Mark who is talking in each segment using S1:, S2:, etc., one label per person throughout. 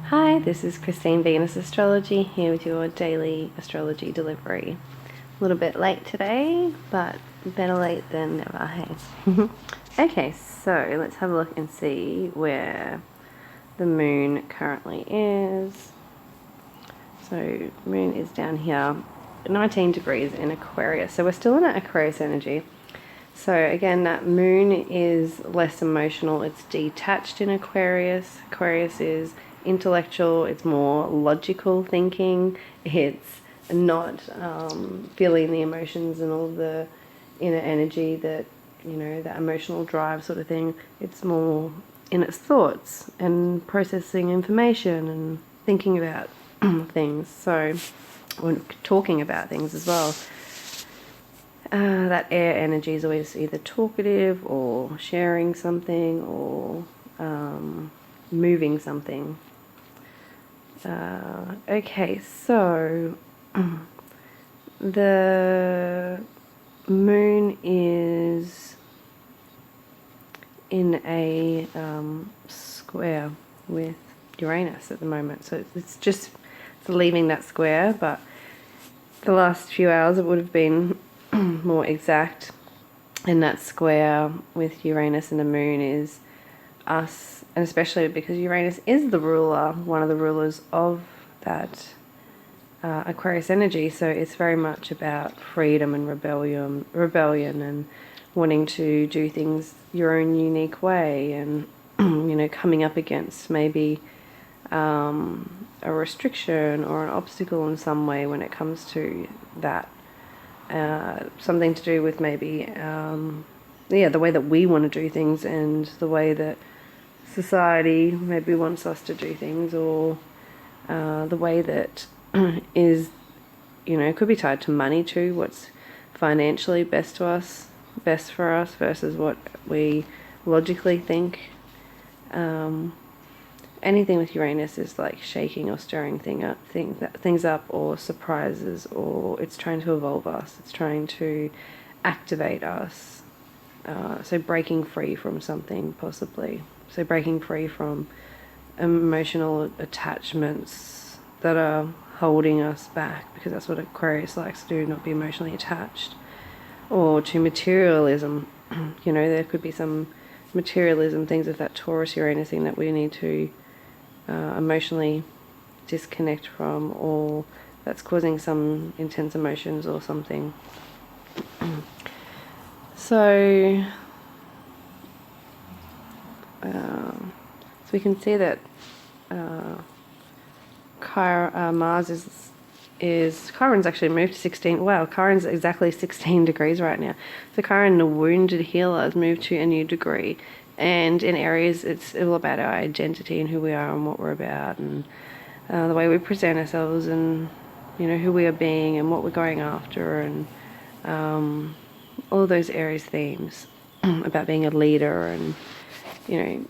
S1: Hi, this is Christine Venus Astrology here with your daily astrology delivery. A little bit late today, but better late than never, hey? Okay, so let's have a look and see where the moon currently is. So moon is down here, 19 degrees in Aquarius. So we're still in an Aquarius energy. So again, that moon is less emotional. It's detached in Aquarius. Aquarius is intellectual. It's more logical thinking. It's not feeling the emotions and all the inner energy that, that emotional drive sort of thing. It's more in its thoughts and processing information and thinking about things. So, or talking about things as well. That air energy is always either talkative or sharing something or moving something. Okay, so the moon is in a square with Uranus at the moment, so it's leaving that square, but the last few hours it would have been more exact, and that square with Uranus and the moon is us, and especially because Uranus is the ruler, one of the rulers of that Aquarius energy, so it's very much about freedom and rebellion and wanting to do things your own unique way, and coming up against maybe a restriction or an obstacle in some way when it comes to that. Something to do with maybe the way that we want to do things and the way that society maybe wants us to do things, or the way that is, could be tied to money too, what's financially best for us versus what we logically think. Anything with Uranus is like shaking or stirring things up, or surprises, or it's trying to evolve us. It's trying to activate us. So breaking free from something, possibly. So breaking free from emotional attachments that are holding us back, because that's what Aquarius likes to do, not be emotionally attached. Or to materialism. There could be some materialism, things of that Taurus Uranus thing that we need to emotionally disconnect from, or that's causing some intense emotions or something. So we can see that Mars is Chiron's actually moved to 16. Wow, Chiron's exactly 16 degrees right now. So Chiron, the wounded healer, has moved to a new degree. And in Aries, it's all about our identity and who we are and what we're about, and the way we present ourselves, and who we are being and what we're going after, and all those Aries themes about being a leader and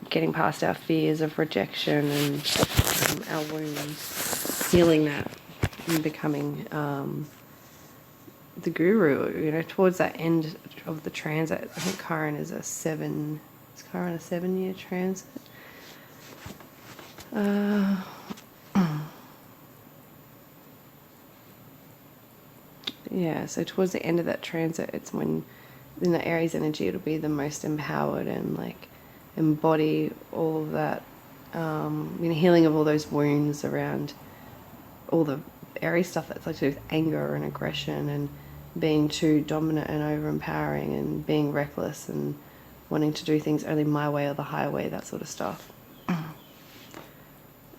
S1: getting past our fears of rejection and our wounds, healing that, and becoming the guru. Towards that end of the transit, I think Chiron is a 7-year transit. So towards the end of that transit, it's when in the Aries energy it'll be the most empowered and like embody all of that, healing of all those wounds around all the Aries stuff that's like to do with anger and aggression and being too dominant and over-empowering and being reckless and wanting to do things only my way or the highway, that sort of stuff.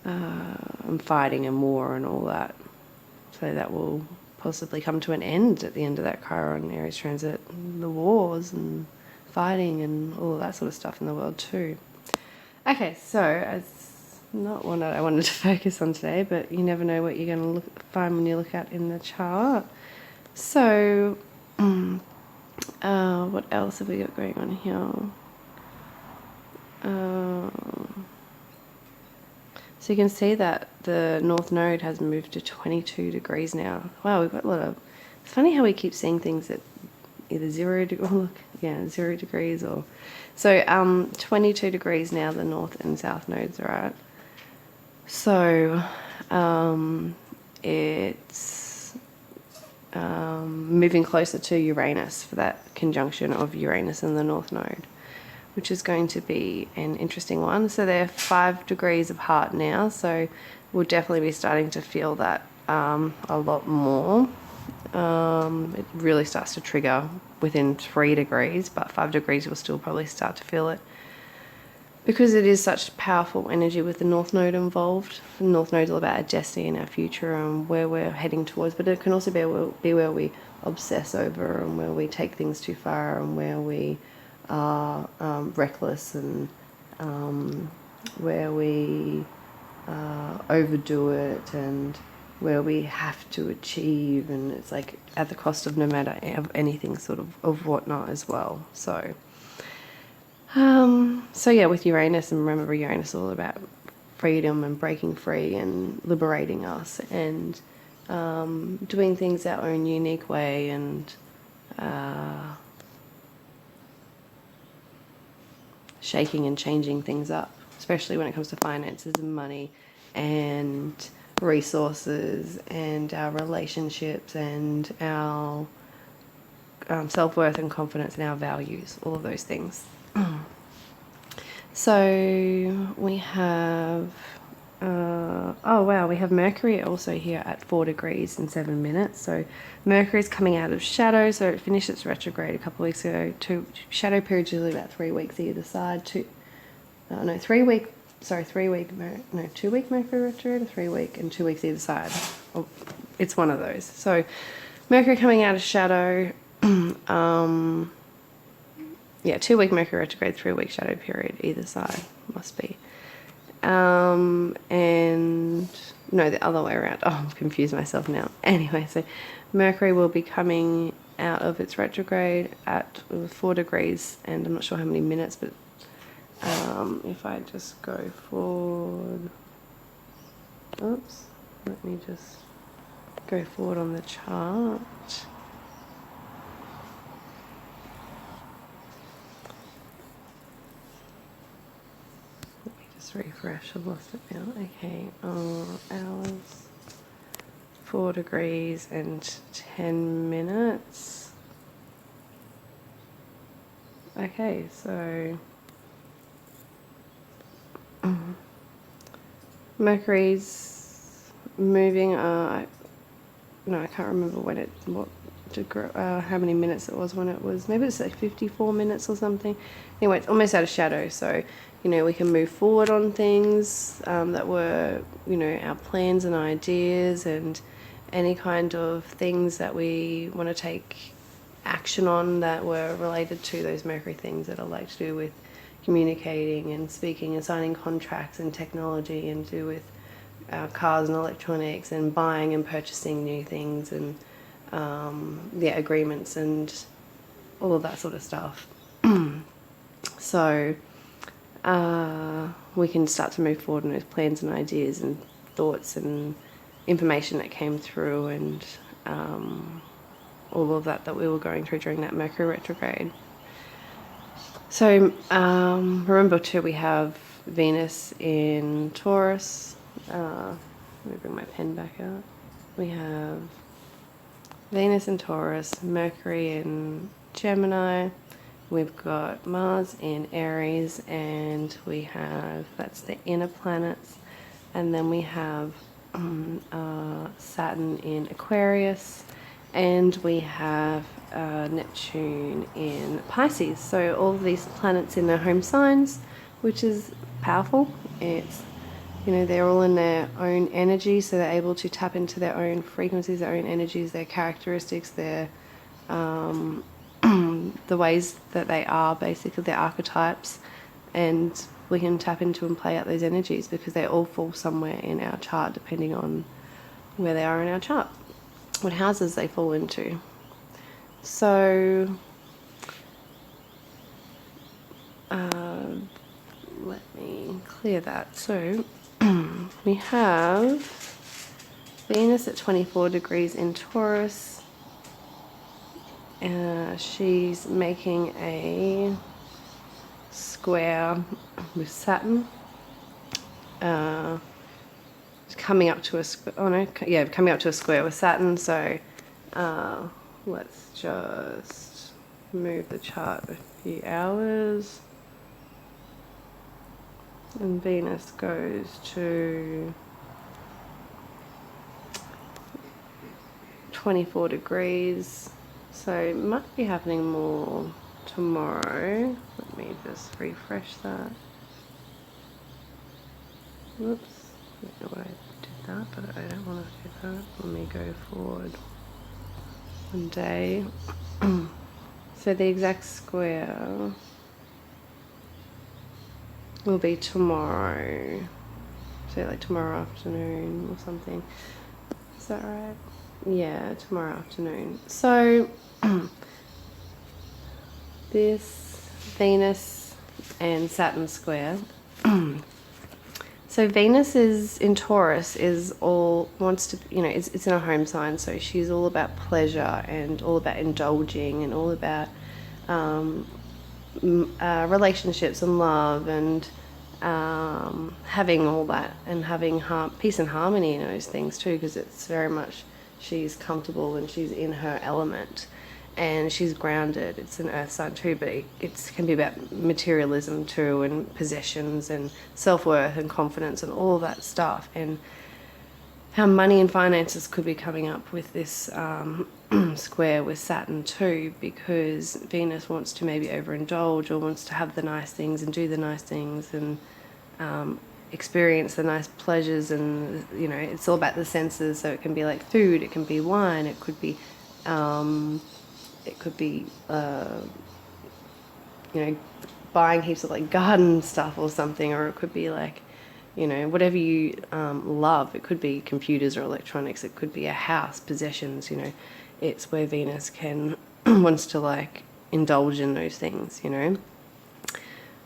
S1: And fighting and war and all that. So that will possibly come to an end at the end of that Chiron Aries transit. The wars and fighting and all of that sort of stuff in the world too. Okay, so it's not one that I wanted to focus on today, but you never know what you're going to find when you look at in the chart. So what else have we got going on here? So you can see that the North Node has moved to 22 degrees now. Wow, we've got a lot of... It's funny how we keep seeing things at either 0 degrees or... So 22 degrees now the North and South nodes are at. So it's moving closer to Uranus for that conjunction of Uranus and the North Node, which is going to be an interesting one. So they're 5 degrees apart now, so we'll definitely be starting to feel that a lot more. It really starts to trigger within 3 degrees, but 5 degrees you'll still probably start to feel it, because it is such powerful energy with the North Node involved. The North Node is all about our destiny and our future and where we're heading towards, but it can also be where we obsess over and where we take things too far and where we are reckless and where we overdo it and where we have to achieve, and it's like at the cost of no matter of anything sort of whatnot as well. So yeah, with Uranus, and remember Uranus is all about freedom and breaking free and liberating us and doing things our own unique way and shaking and changing things up, especially when it comes to finances and money and resources and our relationships and our self-worth and confidence and our values, all of those things. So we have, oh wow, we have Mercury also here at 4 degrees and 7 minutes. So Mercury is coming out of shadow, so it finished its retrograde a couple of weeks ago. Shadow periods usually about 3 weeks either side. 2 week Mercury retrograde, 3 week and 2 weeks either side. It's one of those. So Mercury coming out of shadow, yeah, 2 week Mercury retrograde, 3 week shadow period either side must be. And no, the other way around. Oh, I'm confused myself now. Anyway, so Mercury will be coming out of its retrograde at 4 degrees, and I'm not sure how many minutes, but if I just go forward, oops, let me just go forward on the chart. Refresh, I've lost it now. Okay, hours, 4 degrees and 10 minutes. Okay, so Mercury's moving. No, I can't remember when it, how many minutes it was when it was. Maybe it's like 54 minutes or something. Anyway, it's almost out of shadow, so we can move forward on things that were, our plans and ideas and any kind of things that we want to take action on that were related to those Mercury things that are like to do with communicating and speaking and signing contracts and technology and do with cars and electronics and buying and purchasing new things and agreements and all of that sort of stuff. So we can start to move forward in those plans and ideas and thoughts and information that came through and all of that we were going through during that Mercury retrograde. So remember too, we have Venus in Taurus. Let me bring my pen back out. We have Venus in Taurus, Mercury in Gemini. We've got Mars in Aries, and we have, that's the inner planets, and then we have Saturn in Aquarius, and we have Neptune in Pisces. So all of these planets in their home signs, which is powerful. It's, they're all in their own energy, so they're able to tap into their own frequencies, their own energies, their characteristics, their the ways that they are, basically their archetypes, and we can tap into and play out those energies because they all fall somewhere in our chart depending on where they are in our chart, what houses they fall into. So let me clear that. So we have Venus at 24 degrees in Taurus. She's making a square with Saturn coming up to a square. Oh no, yeah, coming up to a square with Saturn. So let's just move the chart a few hours. And Venus goes to 24 degrees. So it might be happening more tomorrow. Let me just refresh that. Whoops. I don't know why I did that, but I don't want to do that. Let me go forward one day. So the exact square will be tomorrow. Say like tomorrow afternoon or something. Is that right? Yeah, tomorrow afternoon. So this Venus and Saturn square. So Venus is in Taurus, is all wants to, you know, it's in a home sign, so she's all about pleasure and all about indulging and all about relationships and love and having all that and having peace and harmony in those things too, because it's very much she's comfortable and she's in her element. And she's grounded. It's an earth sign too, but it can be about materialism too, and possessions and self-worth and confidence and all of that stuff. And how money and finances could be coming up with this square with Saturn too, because Venus wants to maybe overindulge or wants to have the nice things and do the nice things and experience the nice pleasures. And, you know, it's all about the senses. So it can be like food, it can be wine, it could be... you know, buying heaps of like garden stuff or something, or it could be like, you know, whatever you love. It could be computers or electronics. It could be a house, possessions. You know, it's where Venus can wants to like indulge in those things. You know,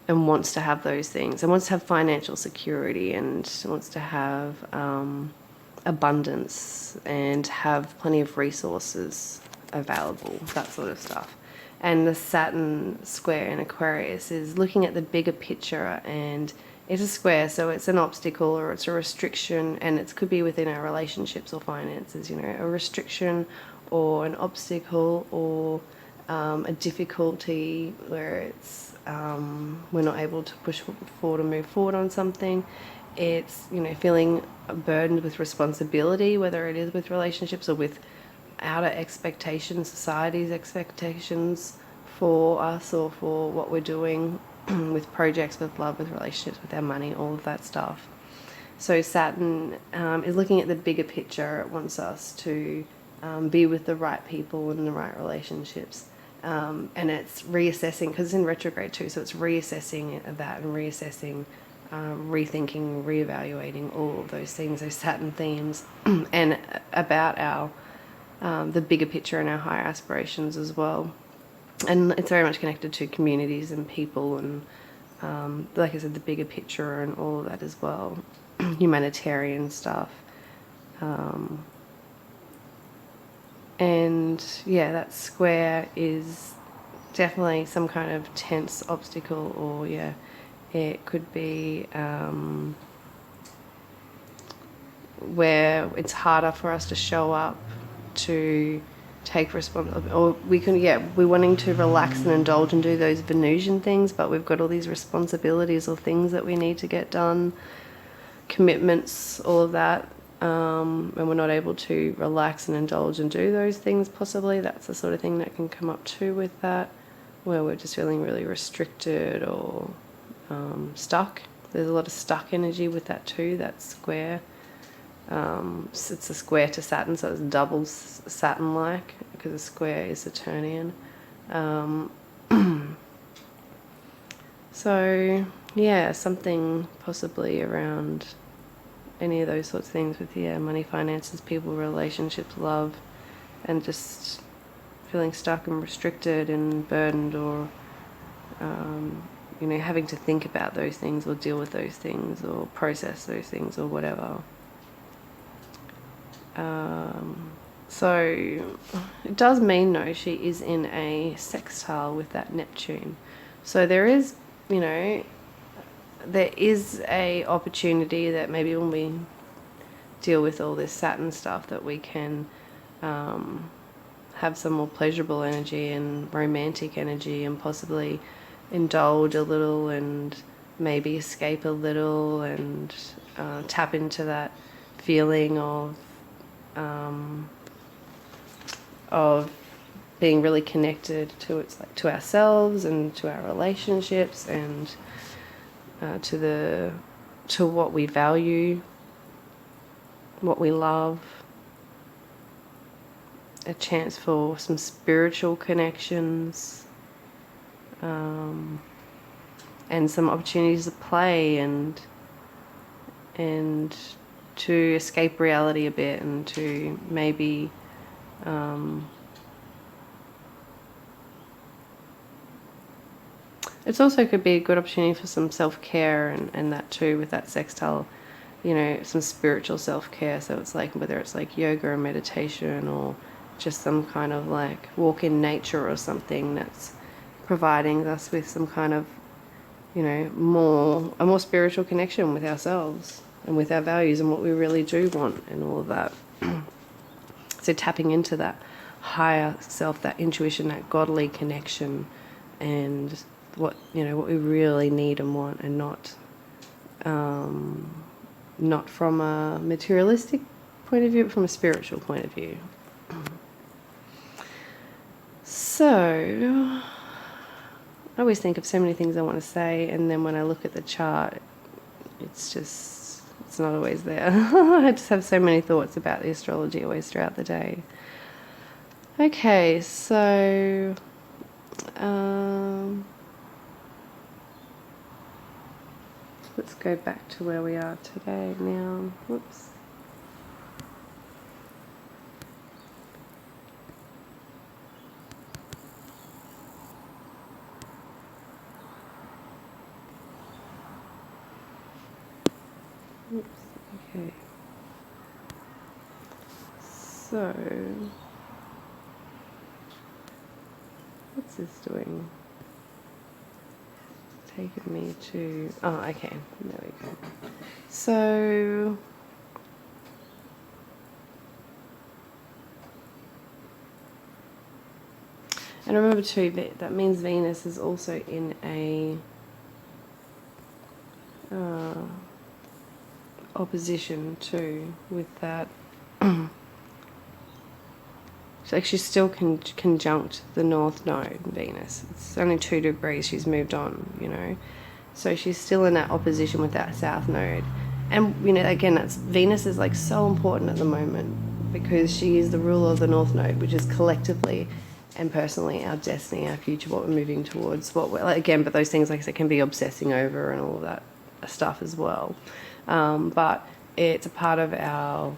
S1: and wants to have those things and wants to have financial security and wants to have abundance and have plenty of resources available, that sort of stuff. And the Saturn square in Aquarius is looking at the bigger picture, and it's a square, so it's an obstacle or it's a restriction, and it could be within our relationships or finances, you know, a restriction or an obstacle or a difficulty where it's we're not able to push forward or move forward on something. It's, you know, feeling burdened with responsibility, whether it is with relationships or with outer expectations, society's expectations for us or for what we're doing with projects, with love, with relationships, with our money, all of that stuff. So Saturn is looking at the bigger picture. It wants us to be with the right people and the right relationships. And it's reassessing, because it's in retrograde too, so it's reassessing that and reassessing, rethinking, reevaluating all of those things, those Saturn themes, and about our the bigger picture and our higher aspirations as well. And it's very much connected to communities and people and, like I said, the bigger picture and all of that as well. Humanitarian stuff. And yeah, that square is definitely some kind of tense obstacle, or yeah, it could be where it's harder for us to show up to take responsibility, or we're wanting to relax and indulge and do those Venusian things, but we've got all these responsibilities or things that we need to get done, commitments, all of that, and we're not able to relax and indulge and do those things. Possibly that's the sort of thing that can come up too with that, where we're just feeling really restricted or stuck. There's a lot of stuck energy with that too, that square. It's a square to Saturn, so it's double Saturn-like, because a square is Saturnian. So yeah, something possibly around any of those sorts of things with money, finances, people, relationships, love, and just feeling stuck and restricted and burdened, or you know, having to think about those things or deal with those things or process those things or whatever. So it does mean, though, she is in a sextile with that Neptune. So there is, you know, there is a opportunity that maybe when we deal with all this Saturn stuff, that we can have some more pleasurable energy and romantic energy, and possibly indulge a little and maybe escape a little, and tap into that feeling of being really connected to ourselves and to our relationships, and to what we value, what we love. A chance for some spiritual connections, and some opportunities to play and to escape reality a bit, and to maybe it's also could be a good opportunity for some self-care, and that too, with that sextile, you know, some spiritual self-care. So it's like, whether it's like yoga or meditation, or just some kind of like walk in nature or something, that's providing us with some kind of, you know, a more spiritual connection with ourselves and with our values and what we really do want, and all of that. So tapping into that higher self, that intuition, that godly connection, and what, you know, what we really need and want, and not from a materialistic point of view, but from a spiritual point of view. So I always think of so many things I want to say, and then when I look at the chart, it's not always there. I just have so many thoughts about the astrology always throughout the day. Okay, so let's go back to where we are today now. Whoops. Oops, okay. So, what's this doing? It's taken me to, oh, okay, there we go. So, and remember too, that means Venus is also in a opposition too with that. So actually still conjunct the North Node, Venus. It's only 2 degrees, she's moved on, you know. So she's still in that opposition with that South Node. And, you know, again, that's Venus is like so important at the moment, because she is the ruler of the North Node, which is collectively and personally our destiny, our future, what we're moving towards, what we're, like, again, but those things, like I said, can be obsessing over and all of that stuff as well. But it's a part of our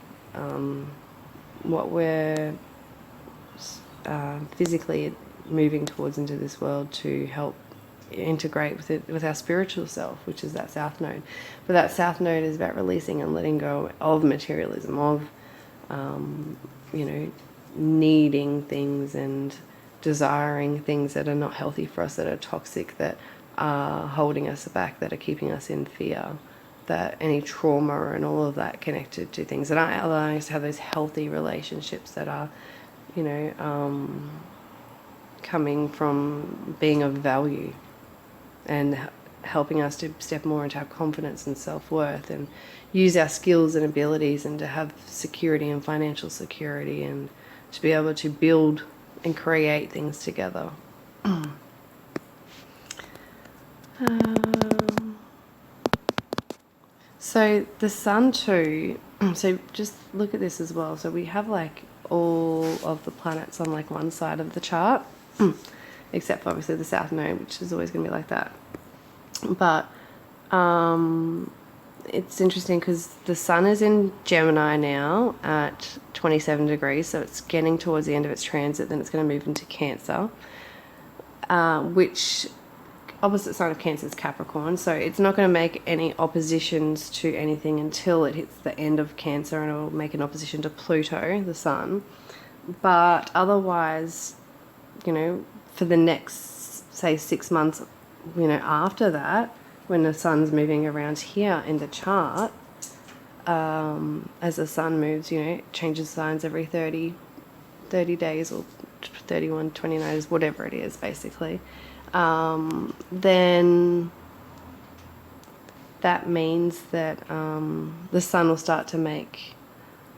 S1: what we're physically moving towards into this world, to help integrate with it, with our spiritual self, which is that South Node. But that South Node is about releasing and letting go of materialism, of you know, needing things and desiring things that are not healthy for us, that are toxic, that are holding us back, that are keeping us in fear, that any trauma and all of that connected to things that aren't allowing us to have those healthy relationships that are, you know, coming from being of value, and helping us to step more into our confidence and self-worth, and use our skills and abilities, and to have security and financial security, and to be able to build and create things together. So the sun too, so just look at this as well. So we have like all of the planets on like one side of the chart, except for obviously the South Node, which is always going to be like that. But it's interesting because the sun is in Gemini now at 27 degrees, so it's getting towards the end of its transit, then it's going to move into Cancer, which opposite sign of Cancer is Capricorn, so it's not going to make any oppositions to anything until it hits the end of Cancer, and it will make an opposition to Pluto, the sun. But otherwise, you know, for the next, say, 6 months, you know, after that, when the sun's moving around here in the chart, as the sun moves, you know, it changes signs every 30 days or 31, 29 days, whatever it is, basically. Then that means that the sun will start to make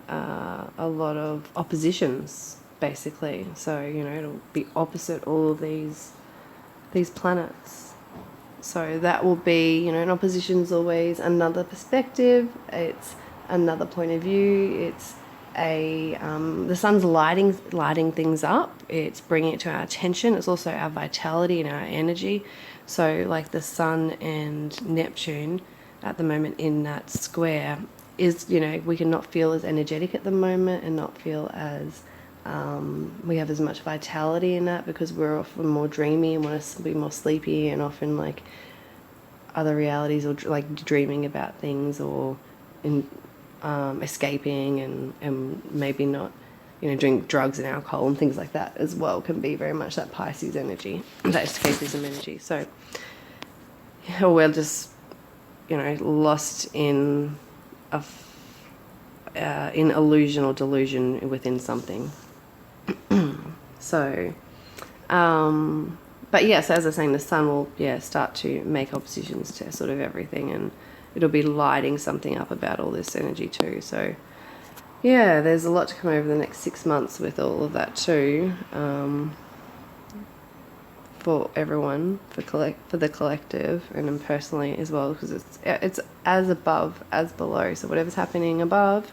S1: a lot of oppositions, basically. So, you know, it'll be opposite all of these planets. So that will be, you know, an opposition is always another perspective. It's another point of view. It's the sun's lighting things up. It's bringing it to our attention. It's also our vitality and our energy. So like the sun and Neptune at the moment in that square is, you know, we can not feel as energetic at the moment and not feel as we have as much vitality in that, because we're often more dreamy and want to be more sleepy, and often like other realities, or like dreaming about things, or escaping, and maybe not, you know, doing drugs and alcohol and things like that as well can be very much that Pisces energy, that escapism energy. So we're just, you know, lost in in illusion or delusion within something. So, but yes, as I was saying, the sun will, start to make oppositions to sort of everything, and it'll be lighting something up about all this energy too. So, yeah, there's a lot to come over the next 6 months with all of that too, for everyone, for the collective, and then personally as well, because it's as above as below. So whatever's happening above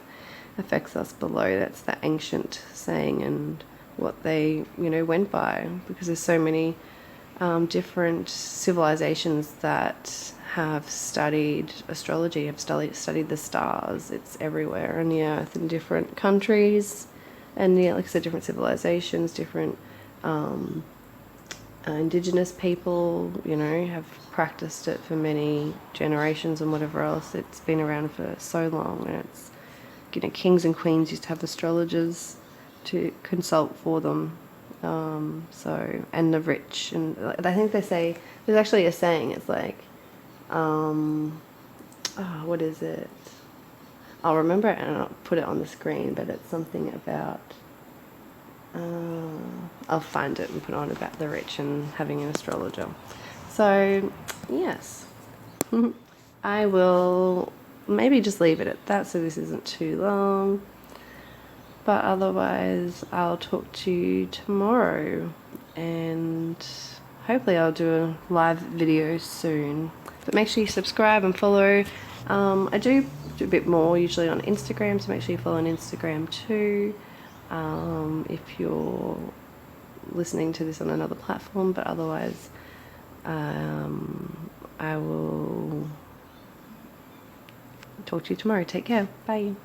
S1: affects us below. That's the ancient saying, and what they, you know, went by, because there's so many different civilizations that have studied astrology, have studied the stars. It's everywhere on the earth, in different countries, and like I said, different civilizations, different indigenous people, you know, have practiced it for many generations and whatever else. It's been around for so long, and it's, you know, kings and queens used to have astrologers to consult for them. So, and the rich, and I think they say, there's actually a saying, it's like, what is it? I'll remember it and I'll put it on the screen, but it's something about, I'll find it and put it on about the rich and having an astrologer. So, yes. I will maybe just leave it at that so this isn't too long. But otherwise, I'll talk to you tomorrow, and hopefully I'll do a live video soon. But make sure you subscribe and follow. I do a bit more usually on Instagram, so make sure you follow on Instagram too, if you're listening to this on another platform. But otherwise, I will talk to you tomorrow. Take care. Bye.